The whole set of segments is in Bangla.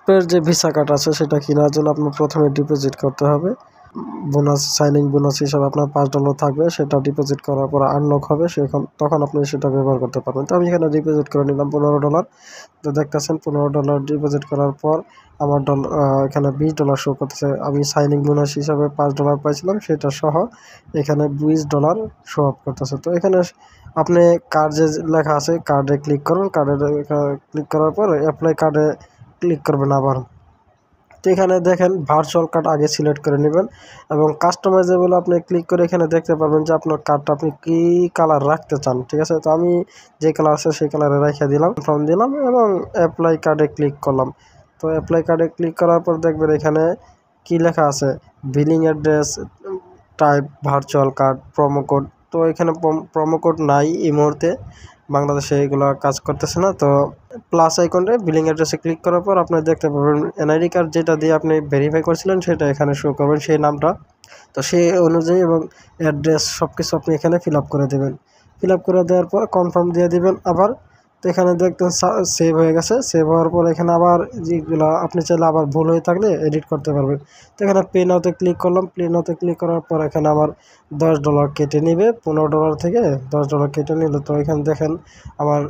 পের যে ভিসা কার্ড আছে সেটা কেনার জন্য আপনার প্রথমে ডিপোজিট করতে হবে। বোনাস সাইনিং বোনাস হিসাবে আপনার $5 থাকবে, সেটা ডিপোজিট করার পর আনলক হবে, তখন আপনি সেটা ব্যবহার করতে পারবেন। তো আমি এখানে ডিপোজিট করে নিলাম $15। তো দেখতেছেন $15 ডিপোজিট করার পর আমার এখানে $20 শো করতেছে। আমি সাইনিং বোনাস হিসাবে $5 পাইছিলাম, সেটা সহ এখানে $20 শো আপ করতেছে। তো এখানে আপনি কার্ড যে লেখা আছে কার্ডে ক্লিক করুন, কার্ডে ক্লিক করার পর অ্যাপ্লাই কার্ডে ক্লিক করবেন আবার। তো এখানে দেখেন ভার্চুয়াল কার্ড আগে সিলেক্ট করে নেবেন এবং কাস্টমাইজেবল আপনি ক্লিক করে এখানে দেখতে পারবেন যে আপনার কার্ডটা আপনি কী কালার রাখতে চান। ঠিক আছে, তো আমি যে কালার আছে সেই কালারে রেখে দিলাম, কনফার্ম দিলাম এবং অ্যাপ্লাই কার্ডে ক্লিক করলাম। তো অ্যাপ্লাই কার্ডে ক্লিক করার পর দেখবেন এখানে কি লেখা আছে, billing address, type virtual card, promo code. তো এখানে প্রোমো কোড নাই এই মুহূর্তে, বাংলাদেশে এগুলো কাজ করতেছে না। তো প্লাস আইকনটা বিলিং অ্যাড্রেসে ক্লিক করার পর আপনি দেখতে পাবেন এনআইডি কার্ড যেটা দিয়ে আপনি ভেরিফাই করছিলেন সেটা এখানে শো করবেন, সেই নামটা। তো সেই অনুযায়ী এবং অ্যাড্রেস সব কিছু আপনি এখানে ফিল আপ করে দেবেন। ফিল আপ করে দেওয়ার পর কনফার্ম দিয়ে দিবেন আবার। তো এখানে দেখতেন সেভ হয়ে গেছে। সেভ হওয়ার পর এখানে আবার যেগুলো আপনি চাইলে আবার ভুল হয়ে থাকলে এডিট করতে পারবেন। তো এখানে পে নাওতে ক্লিক করলাম। পে নাওতে ক্লিক করার পর এখানে আমার $10 কেটে নেবে, $15 থেকে $10 কেটে নিল। তো এখানে দেখেন আমার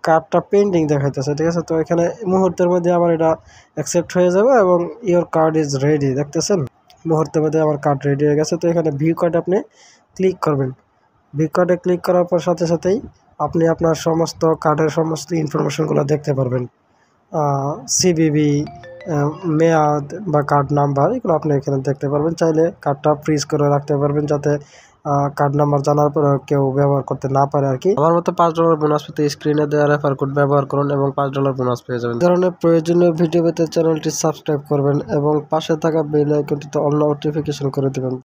কার্ডটা পেন্ডিং দেখাইতেছে। ঠিক আছে, তো এখানে মুহূর্তের মধ্যে আবার এটা অ্যাকসেপ্ট হয়ে যাবে এবং ইওর কার্ড ইজ রেডি। দেখতেছেন মুহূর্তের মধ্যে আমার কার্ড রেডি হয়ে গেছে। তো এখানে ভিউ কার্ড আপনি ক্লিক করবেন। ভিউ কার্ডে ক্লিক করার পর সাথে সাথেই আপনি আপনার সমস্ত কার্ডের সমস্ত ইনফরমেশনগুলো দেখতে পারবেন। সিভিভি, মেয়াদ বা কার্ড নাম্বার, এগুলো আপনি এখানে দেখতে পারবেন। চাইলে কার্ডটা ফ্রিজ করে রাখতে পারবেন যাতে কার্ড নাম্বার জানার পরে কেউ ব্যবহার করতে না পারে আর কি। আমার মতো $5 বোনাস পেতে স্ক্রিনে দেওয়া রেফার কোড ব্যবহার করুন এবং $5 বোনাস পেয়ে যাবেন। ধরনের প্রয়োজনীয় ভিডিও পেতে চ্যানেলটি সাবস্ক্রাইব করবেন এবং পাশে থাকা বেল আইকনটিতে অল নোটিফিকেশন করে দেবেন।